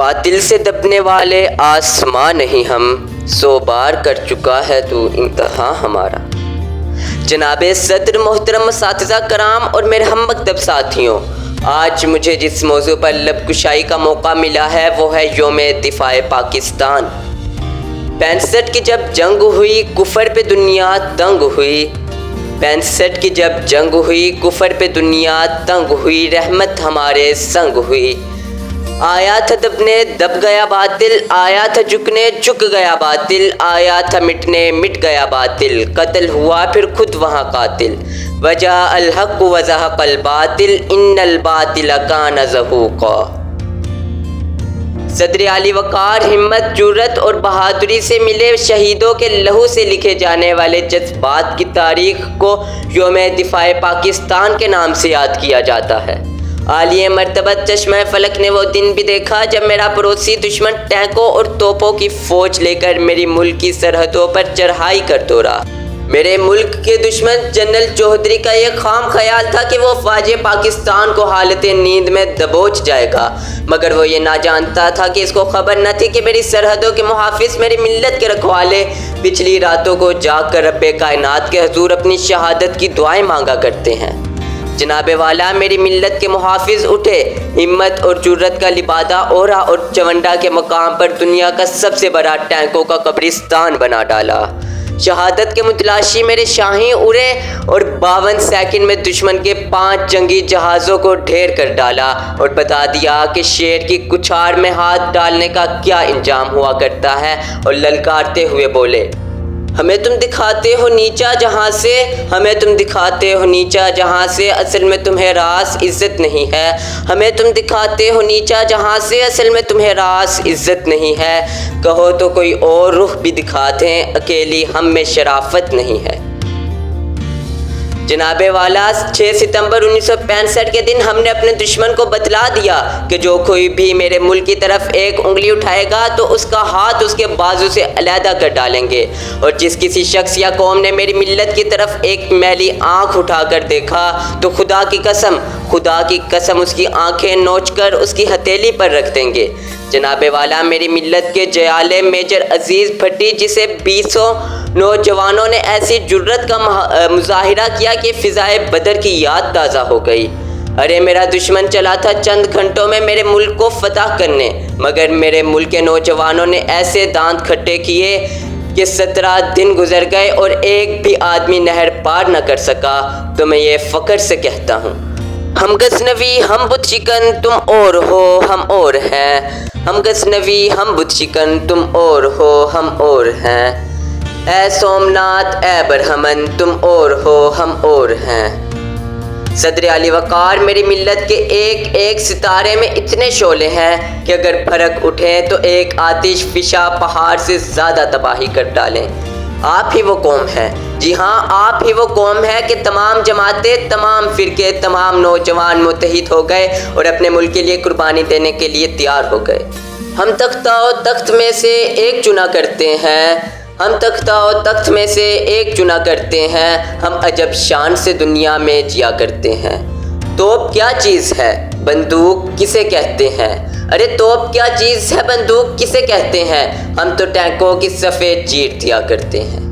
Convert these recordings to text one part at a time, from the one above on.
باطل سے دبنے والے آسمان نہیں ہم، 100 بار کر چکا ہے تو امتحان ہمارا۔ جناب صدر، محترم اساتذہ کرام اور میرے ہم مکتب ساتھیوں، آج مجھے جس موضوع پر لب کشائی کا موقع ملا ہے وہ ہے یوم دفاع پاکستان۔ 65 کی جب جنگ ہوئی کفر پہ دنیا تنگ ہوئی، 65 کی جب جنگ ہوئی کفر پہ دنیا تنگ ہوئی، رحمت ہمارے سنگ ہوئی۔ آیا تھا دبنے دب گیا باطل، آیا تھا جھکنے جھک گیا باطل، آیا تھا مٹنے مٹ گیا باطل، قتل ہوا پھر خود وہاں قاتل۔ وجاء الحق وزهق الباطل ان الباطل کان زہوقا۔ صدر علی وقار ہمت، جرت اور بہادری سے ملے شہیدوں کے لہو سے لکھے جانے والے جذبات کی تاریخ کو یوم دفاع پاکستان کے نام سے یاد کیا جاتا ہے۔ عالیہ مرتبت چشمہ فلک نے وہ دن بھی دیکھا جب میرا پڑوسی دشمن ٹینکوں اور توپوں کی فوج لے کر میری ملک کی سرحدوں پر چڑھائی کر توڑا۔ میرے ملک کے دشمن جنرل چودھری کا یہ خام خیال تھا کہ وہ فوج پاکستان کو حالت نیند میں دبوچ جائے گا، مگر وہ یہ نہ جانتا تھا کہ اس کو خبر نہ تھی کہ میری سرحدوں کے محافظ میری ملت کے رکھوالے پچھلی راتوں کو جاگ کر رب کائنات کے حضور اپنی شہادت کی دعائیں مانگا کرتے ہیں۔ جناب والا، میری ملت کے محافظ اٹھے، ہمت اور جرت کا لبادہ اوڑھا اور چونڈا کے مقام پر دنیا کا سب سے بڑا ٹینکوں کا قبرستان بنا ڈالا۔ شہادت کے متلاشی میرے شاہیں اڑے اور 52 سیکنڈ میں دشمن کے 5 جنگی جہازوں کو ڈھیر کر ڈالا اور بتا دیا کہ شیر کی کچھاڑ میں ہاتھ ڈالنے کا کیا انجام ہوا کرتا ہے، اور للکارتے ہوئے بولے، ہمیں تم دکھاتے ہو نیچا جہاں سے، ہمیں تم دکھاتے ہو نیچا جہاں سے، اصل میں تمہیں راس عزت نہیں ہے، ہمیں تم دکھاتے ہو نیچا جہاں سے، اصل میں تمہیں راس عزت نہیں ہے، کہو تو کوئی اور رخ بھی دکھا دیں، اکیلی ہم میں شرافت نہیں ہے۔ جناب والا، 6 ستمبر 1965 کے دن ہم نے اپنے دشمن کو بتلا دیا کہ جو کوئی بھی میرے ملک کی طرف ایک انگلی اٹھائے گا تو اس کا ہاتھ اس کے بازو سے علیحدہ کر ڈالیں گے، اور جس کسی شخص یا قوم نے میری ملت کی طرف ایک میلی آنکھ اٹھا کر دیکھا تو خدا کی قسم اس کی آنکھیں نوچ کر اس کی ہتھیلی پر رکھ دیں گے۔ جناب والا، میری ملت کے جیالے میجر عزیز بھٹی، جسے 20 نوجوانوں نے ایسی جرت کا مظاہرہ کیا کہ فضائے بدر کی یاد تازہ ہو گئی۔ ارے میرا دشمن چلا تھا چند گھنٹوں میں میرے ملک کو فتح کرنے، مگر میرے ملک کے نوجوانوں نے ایسے دانت کھٹے کیے کہ 17 دن گزر گئے اور ایک بھی آدمی نہر پار نہ کر سکا۔ تو میں یہ فخر سے کہتا ہوں، ہم غزنوی ہم بت شکن تم اور ہو ہم اور ہیں، ہم غزنوی ہم بت شکن تم اور ہو ہم اور ہیں، اے سومنات اے برہمن تم اور ہو ہم اور ہیں۔ صدر علی وقار، میری ملت کے ایک ایک ستارے میں اتنے شعلے ہیں کہ اگر بھڑک اٹھیں تو ایک آتش فشاں پہاڑ سے زیادہ تباہی کر ڈالیں۔ آپ ہی وہ قوم ہے، جی ہاں آپ ہی وہ قوم ہے کہ تمام جماعتیں، تمام فرقے، تمام نوجوان متحد ہو گئے اور اپنے ملک کے لیے قربانی دینے کے لیے تیار ہو گئے۔ ہم تختہ و تخت میں سے ایک چنا کرتے ہیں، ہم تختہ و تخت میں سے ایک چنا کرتے ہیں، ہم عجب شان سے دنیا میں جیا کرتے ہیں۔ توپ کیا چیز ہے، بندوق کسے کہتے ہیں، ارے توپ کیا چیز ہے، بندوق کسے کہتے ہیں، ہم تو ٹینکوں کی صفیں چیر دیا کرتے ہیں۔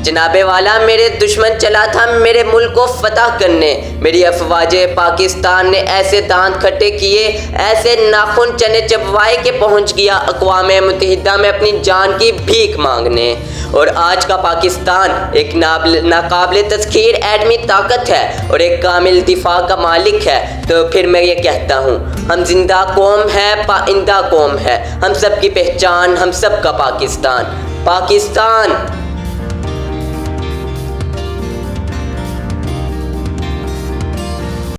جناب والا، میرے دشمن چلا تھا میرے ملک کو فتح کرنے، میری افواج پاکستان نے ایسے دانت کھٹے کیے، ایسے ناخن چنے چبوائے کہ پہنچ گیا اقوام متحدہ میں اپنی جان کی بھیک مانگنے، اور آج کا پاکستان ایک ناقابل تسخیر ایٹمی طاقت ہے اور ایک کامل دفاع کا مالک ہے۔ تو پھر میں یہ کہتا ہوں، ہم زندہ قوم ہے، پائندہ قوم ہے، ہم سب کی پہچان، ہم سب کا پاکستان۔